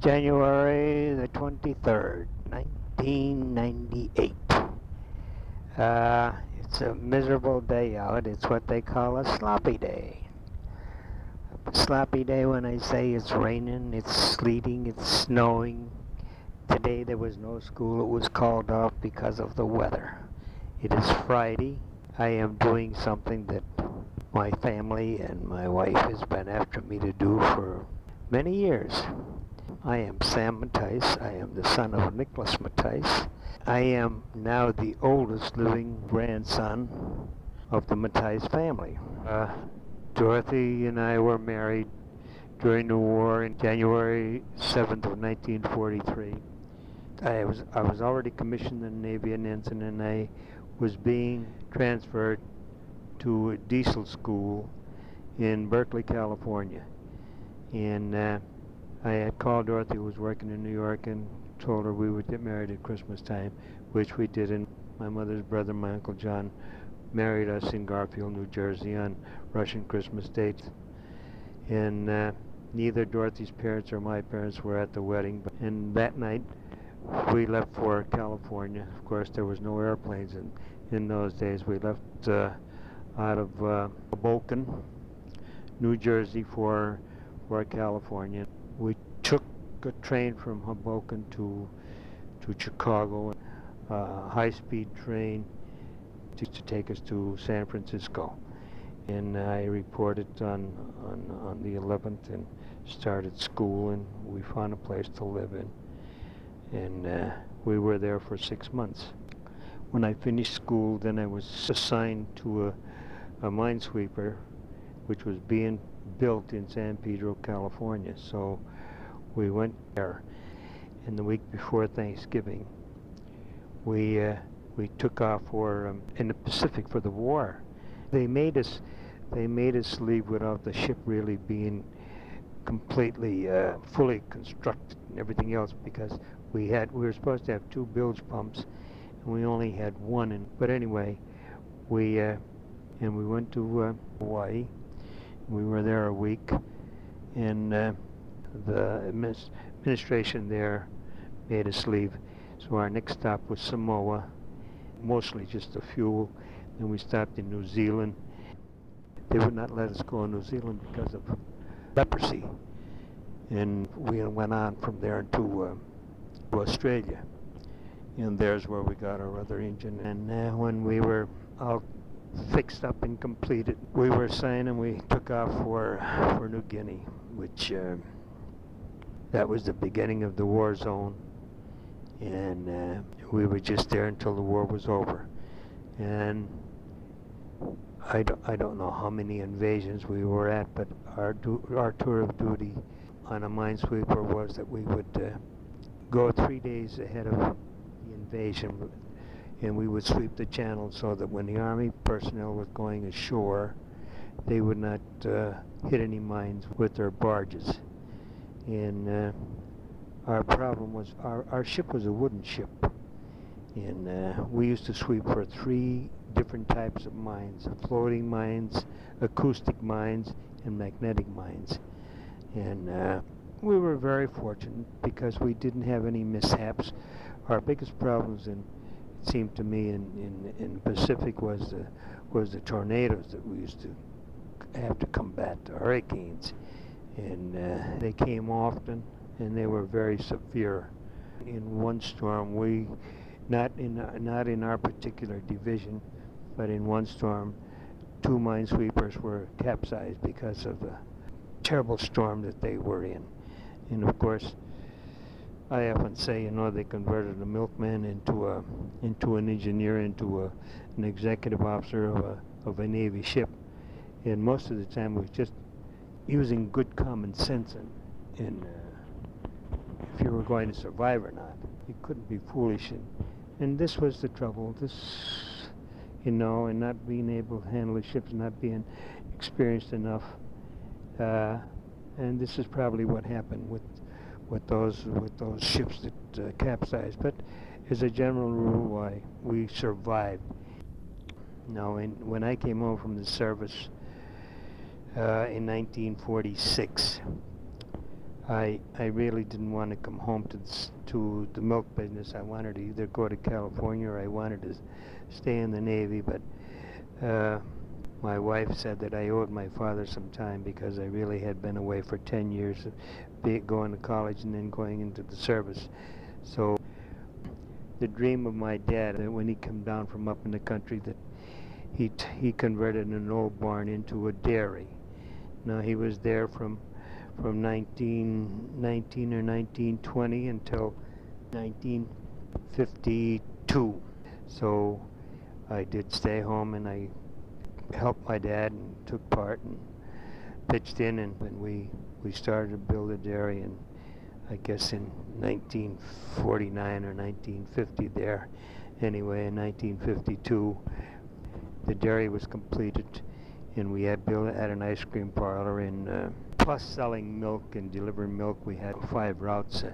January the 23rd, 1998. It's a miserable day out. It's what they call a sloppy day. A sloppy day when I say it's raining, it's sleeting, it's snowing. Today there was no school. It was called off because of the weather. It is Friday. I am doing something that my family and my wife has been after me to do for many years. I am Sam Mattice. I am the son of Nicholas Mattice. I am now the oldest living grandson of the Mattice family. Dorothy and I were married during the war in January 7th of 1943. I was already commissioned in the Navy and ensign, and I was being transferred to a diesel school in Berkeley, California. And I had called Dorothy, who was working in New York, and told her we would get married at Christmas time, which we did. And my mother's brother, my Uncle John, married us in Garfield, New Jersey on Russian Christmas dates. And neither Dorothy's parents or my parents were at the wedding. And that night, we left for California. Of course, there was no airplanes in those days. We left out of Hoboken, New Jersey for California. We took a train from Hoboken to Chicago, a high-speed train to take us to San Francisco. And I reported on the 11th and started school, and we found a place to live in. And we were there for 6 months. When I finished school, then I was assigned to a minesweeper, which was being built in San Pedro, California. So we went there. And the week before Thanksgiving, we took off for in the Pacific for the war. They made us leave without the ship really being completely fully constructed and everything else, because we were supposed to have 2 bilge pumps, and we only had one. But anyway, we went to Hawaii. We were there a week, and the administration there made us leave. So our next stop was Samoa, mostly just a fuel. Then we stopped in New Zealand. They would not let us go in New Zealand because of leprosy. And we went on from there to Australia. And there's where we got our other engine. And when we were all fixed up and completed, we were assigned and we took off for New Guinea, which that was the beginning of the war zone. And we were just there until the war was over. And I don't know how many invasions we were at, but our tour of duty on a minesweeper was that we would go 3 days ahead of the invasion, and we would sweep the channel so that when the Army personnel was going ashore, they would not hit any mines with their barges. And our problem was our ship was a wooden ship, and we used to sweep for 3 different types of mines: floating mines, acoustic mines, and magnetic mines. And we were very fortunate because we didn't have any mishaps. Our biggest problems, it seemed to me, in the Pacific was the tornadoes that we used to have to combat, the hurricanes. And they came often, and they were very severe. In one storm, not in our particular division, but in one storm, 2 minesweepers were capsized because of the terrible storm that they were in. And of course, I often say, they converted a milkman into an engineer, into an executive officer of a Navy ship. And most of the time, it was just using good common sense in if you were going to survive or not. You couldn't be foolish. And this was the trouble. And not being able to handle the ships, not being experienced enough. And this is probably what happened with those ships that capsized. But as a general rule, we survived. Now, when I came home from the service in 1946, I really didn't want to come home to the milk business. I wanted to either go to California or I wanted to stay in the Navy, but uh, my wife said that I owed my father some time because I really had been away for 10 years, going to college and then going into the service. So the dream of my dad, that when he came down from up in the country, that he converted an old barn into a dairy. Now he was there from 1919 or 1920 until 1952. So I did stay home and I helped my dad and took part and pitched in, and when we started to build a dairy, and I guess in 1949 or 1950 there. Anyway, in 1952 the dairy was completed and we had built at an ice cream parlor, and plus selling milk and delivering milk, we had 5 routes.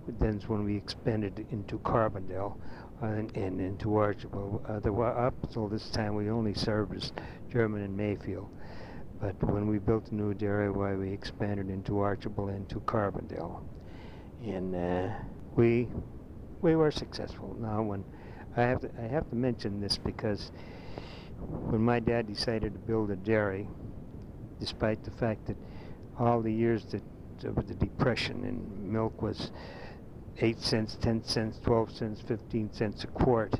Then when we expanded into Carbondale and into Archibald. Up until this time we only serviced German and Mayfield. But when we built a new dairy, we expanded into Archibald and to Carbondale. And we were successful. Now when I have to mention this because when my dad decided to build a dairy, despite the fact that all the years that of the Depression and milk was 8 cents, 10 cents, 12 cents, 15 cents a quart,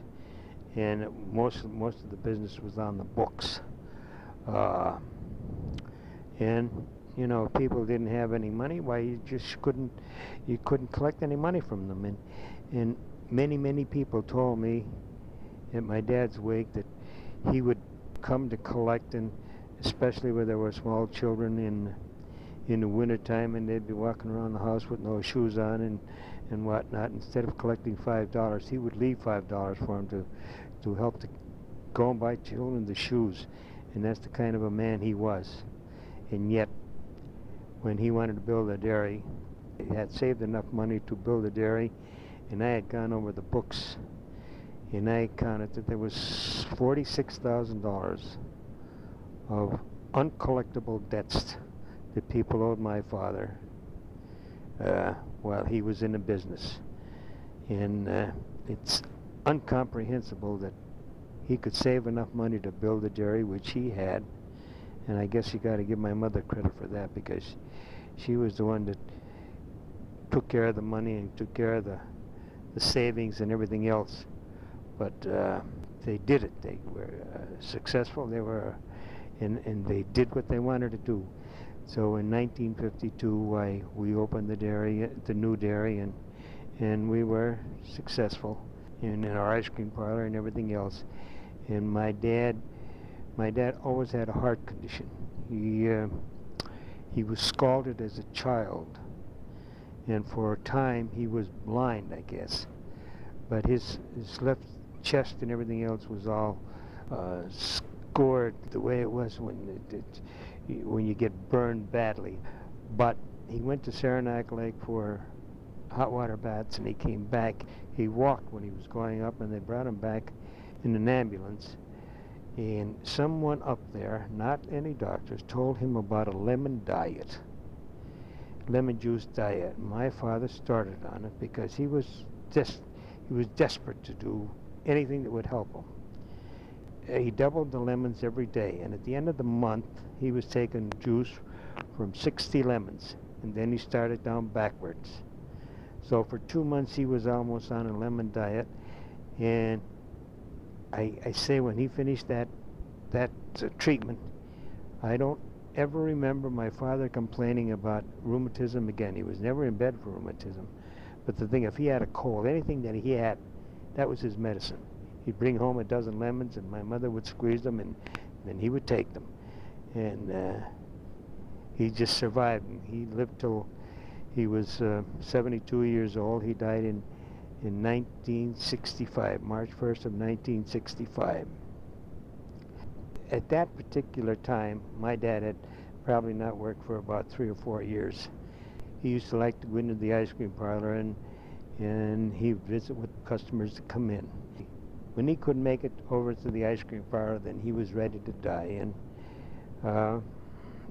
and most of the business was on the books. And you know, people didn't have any money. Why, you couldn't collect any money from them. And many people told me at my dad's wake that he would come to collect, and especially where there were small children in the wintertime, and they'd be walking around the house with no shoes on and whatnot. Instead of collecting $5, he would leave $5 for them to help to go and buy children the shoes. And that's the kind of a man he was. And yet, when he wanted to build a dairy, he had saved enough money to build a dairy, and I had gone over the books, and I counted that there was $46,000 of uncollectible debts that people owed my father while he was in the business. And it's incomprehensible that he could save enough money to build a dairy, which he had. And I guess you got to give my mother credit for that, because she was the one that took care of the money and took care of the savings and everything else. But they did it. They were successful. They were, and they did what they wanted to do. So in 1952, we opened the new dairy, and we were successful in our ice cream parlor and everything else. And my dad always had a heart condition. He was scalded as a child, and for a time he was blind, I guess. But his left chest and everything else was all scored the way it was when you get burned badly. But he went to Saranac Lake for hot water baths, and he came back. He walked when he was going up, and they brought him back in an ambulance. And someone up there, not any doctors, told him about a lemon juice diet. My father started on it because he was desperate to do anything that would help him. He doubled the lemons every day, and at the end of the month he was taking juice from 60 lemons, and then he started down backwards. So for 2 months he was almost on a lemon diet, and I say when he finished that treatment, I don't ever remember my father complaining about rheumatism again. He was never in bed for rheumatism. But the thing, if he had a cold, anything that he had, that was his medicine. He'd bring home a dozen lemons, and my mother would squeeze them, and then he would take them. And he just survived. He lived till he was 72 years old. He died in 1965, March 1st of 1965. At that particular time, my dad had probably not worked for about 3 or 4 years. He used to like to go into the ice cream parlor, and he would visit with customers to come in. When he couldn't make it over to the ice cream parlor, then he was ready to die. And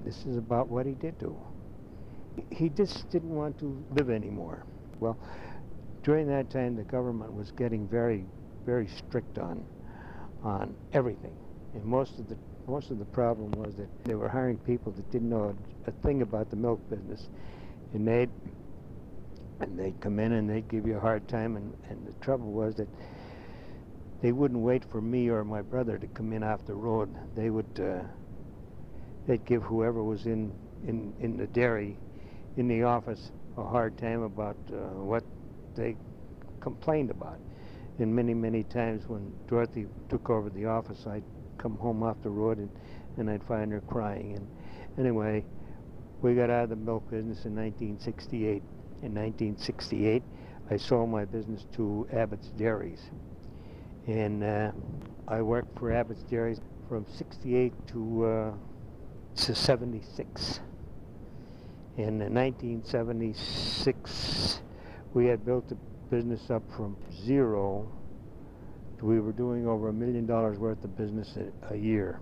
this is about what he did do. He just didn't want to live anymore. Well, during that time, the government was getting very, very strict on everything, and most of the problem was that they were hiring people that didn't know a thing about the milk business, and they'd come in and they'd give you a hard time, and the trouble was that they wouldn't wait for me or my brother to come in off the road. They'd give whoever was in the dairy in the office a hard time about what they complained about. And many, many times when Dorothy took over the office, I'd come home off the road and I'd find her crying. And anyway, we got out of the milk business in 1968. In 1968, I sold my business to Abbott's Dairies. And I worked for Abbott's Dairies from 68 to 76. In 1976, we had built the business up from zero. We were doing over $1 million worth of business a year.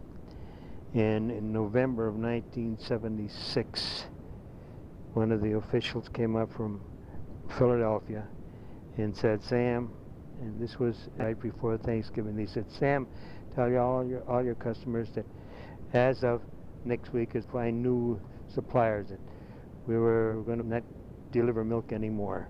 And in November of 1976, one of the officials came up from Philadelphia and said, Sam, and this was right before Thanksgiving, he said, Sam, tell all your customers that as of next week is find new suppliers, that we were going to not deliver milk anymore.